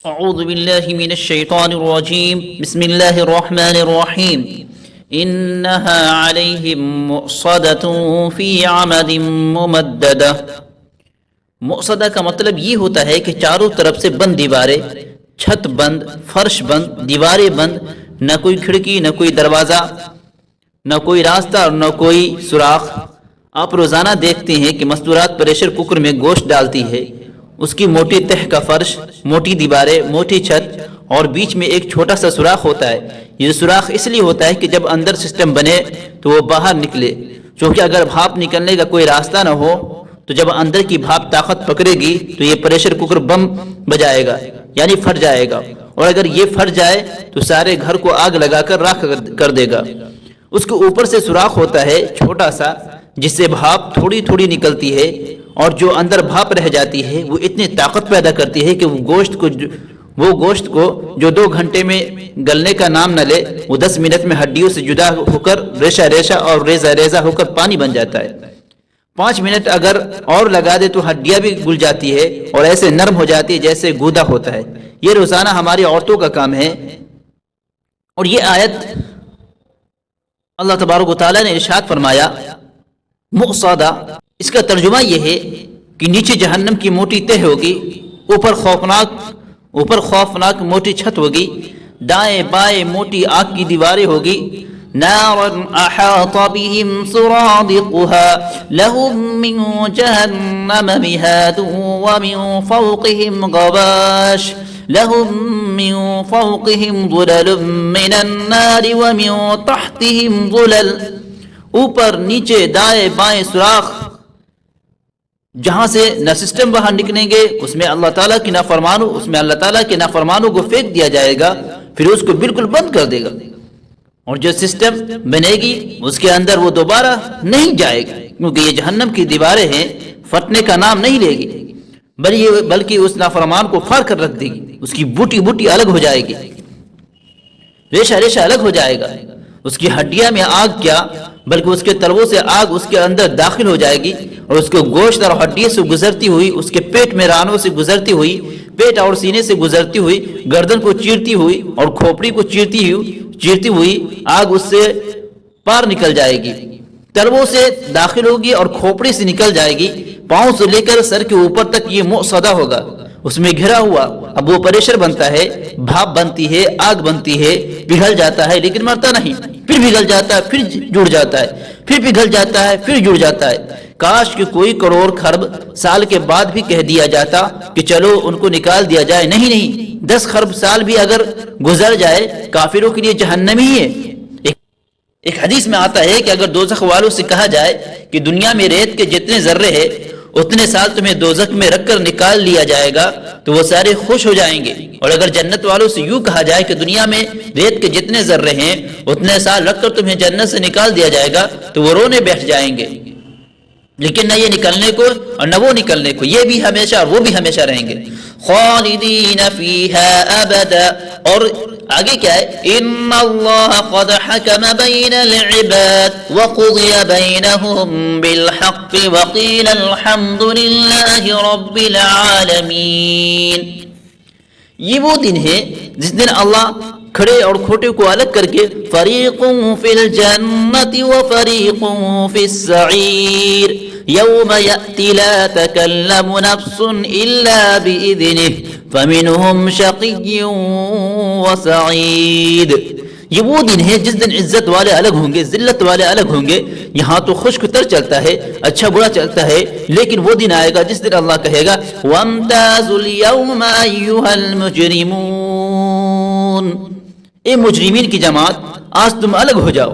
اعوذ باللہ من الشیطان الرجیم بسم اللہ الرحمن الرحیم انہا علیہم مؤصدۃ فی عمد ممددہ۔ مؤصدہ کا مطلب یہ ہوتا ہے کہ چاروں طرف سے بند دیواریں، چھت بند، فرش بند، دیواریں بند، نہ کوئی کھڑکی، نہ کوئی دروازہ، نہ کوئی راستہ اور نہ کوئی سوراخ۔ آپ روزانہ دیکھتے ہیں کہ مستورات پریشر کوکر میں گوشت ڈالتی ہے، اس کی موٹی تہ کا فرش، موٹی دیواریں، موٹی چھت اور بیچ میں ایک چھوٹا سا سوراخ ہوتا ہے۔ یہ سوراخ اس لیے ہوتا ہے کہ جب اندر سسٹم بنے تو وہ باہر نکلے، چونکہ اگر بھاپ نکلنے کا کوئی راستہ نہ ہو تو جب اندر کی بھاپ طاقت پکڑے گی تو یہ پریشر کوکر بم بجائے گا، یعنی پھٹ جائے گا، اور اگر یہ پھٹ جائے تو سارے گھر کو آگ لگا کر راکھ کر دے گا۔ اس کے اوپر سے سوراخ ہوتا ہے چھوٹا سا، جس سے بھاپ تھوڑی تھوڑی نکلتی ہے، اور جو اندر بھاپ رہ جاتی ہے وہ اتنی طاقت پیدا کرتی ہے کہ وہ گوشت کو جو 2 گھنٹے میں گلنے کا نام نہ لے، وہ 10 منٹ میں ہڈیوں سے جدا ہو کر ریشہ ریشہ اور ریزہ ریزہ ہو کر پانی بن جاتا ہے۔ 5 منٹ اگر اور لگا دے تو ہڈیاں بھی گل جاتی ہے اور ایسے نرم ہو جاتی ہے جیسے گودا ہوتا ہے۔ یہ روزانہ ہماری عورتوں کا کام ہے۔ اور یہ آیت اللہ تبارک و تعالیٰ نے ارشاد فرمایا مؤصدہ، اس کا ترجمہ یہ ہے کہ نیچے جہنم کی موٹی تہ ہوگی، اوپر خوفناک موٹی چھت ہوگی، دائیں بائیں موٹی آگ کی دیواریں ہوگی۔ نارا احاط بهم سرادقها لهم من جہنم مہاد ومن فوقهم غواش لهم من فوقهم ظلل من النار ومن تحتهم ظلل۔ اوپر نیچے دائیں بائیں سوراخ، جہاں سے نہ سسٹم باہر نکلیں گے، اس میں اللہ تعالیٰ کی نافرمانوں کو پھینک دیا جائے گا، پھر اس کو بالکل بند کر دے گا، اور جو سسٹم بنے گی اس کے اندر وہ دوبارہ نہیں جائے گا، کیونکہ یہ جہنم کی دیواریں ہیں، پھٹنے کا نام نہیں لے گی، بلکہ اس نافرمان کو پھاڑ کر رکھ دے گی، اس کی بوٹی بوٹی الگ ہو جائے گی، ریشہ ریشہ الگ ہو جائے گا، اس کی ہڈیاں میں آگ کیا بلکہ اس کے تلووں سے آگ اس کے اندر داخل ہو جائے گی، اور اس کو گوشت اور ہڈی سے گزرتی ہوئی، اس کے پیٹ میں رانوں سے گزرتی ہوئی، پیٹ اور سینے سے گزرتی ہوئی، گردن کو چیرتی ہوئی اور کھوپڑی کو چیرتی ہوئی آگ اس سے پار نکل جائے گی، تلووں سے داخل ہوگی اور کھوپڑی سے نکل جائے گی، پاؤں سے لے کر سر کے اوپر تک یہ مؤصدہ ہوگا، اس میں گھرا ہوا۔ اب وہ پریشر بنتا ہے، بھاپ بنتی ہے، آگ بنتی ہے، پگھل جاتا ہے لیکن مرتا نہیں، پھر پگھل جاتا ہے، پھر جڑ جاتا ہے، پھر پگھل جاتا ہے، پھر جڑ جاتا ہے۔ کاش کہ کوئی کروڑ خرب سال کے بعد بھی کہہ دیا جاتا کہ چلو ان کو نکال دیا جائے، نہیں، 10 خرب سال بھی اگر گزر جائے کافروں کے لیے جہنم ہی ہے۔ ایک حدیث میں آتا ہے کہ اگر دوزخ والوں سے کہا جائے کہ دنیا میں ریت کے جتنے ذرے ہیں اتنے سال تمہیں دوزخ میں رکھ کر نکال لیا جائے گا تو وہ سارے خوش ہو جائیں گے، اور اگر جنت والوں سے یوں کہا جائے کہ دنیا میں ریت کے جتنے ذرے ہیں اتنے سال رکھ کر تمہیں جنت سے نکال دیا جائے گا تو وہ رونے بیٹھ جائیں گے، لیکن نہ یہ نکلنے کو اور نہ وہ نکلنے کو، یہ بھی ہمیشہ اور وہ بھی ہمیشہ رہیں گے۔ خالدین فیہا ابدا، اور آگے کیا ہے؟ ان اللہ قد حکم بین العباد وقضی بینہم بالحق وقیل الحمد للہ رب العالمین۔ یہ وہ دن ہے جس دن اللہ کھڑے اور کھوٹے کو الگ کر کے فریق فی الجنت وفریق فی السعیر یوم یأتی لا تکلم نفس الا بإذنہ فمنہم شقی وسعید۔ یہ وہ دن ہے جس دن عزت والے الگ ہوں گے، ذلت والے الگ ہوں گے۔ یہاں تو خشک تر چلتا ہے، اچھا برا چلتا ہے، لیکن وہ دن آئے گا جس دن اللہ کہے گا وَامْتَازُوا الْيَوْمَ أَيُّهَا الْمُجْرِمُونَ، اے مجرمین کی جماعت آج تم الگ ہو جاؤ۔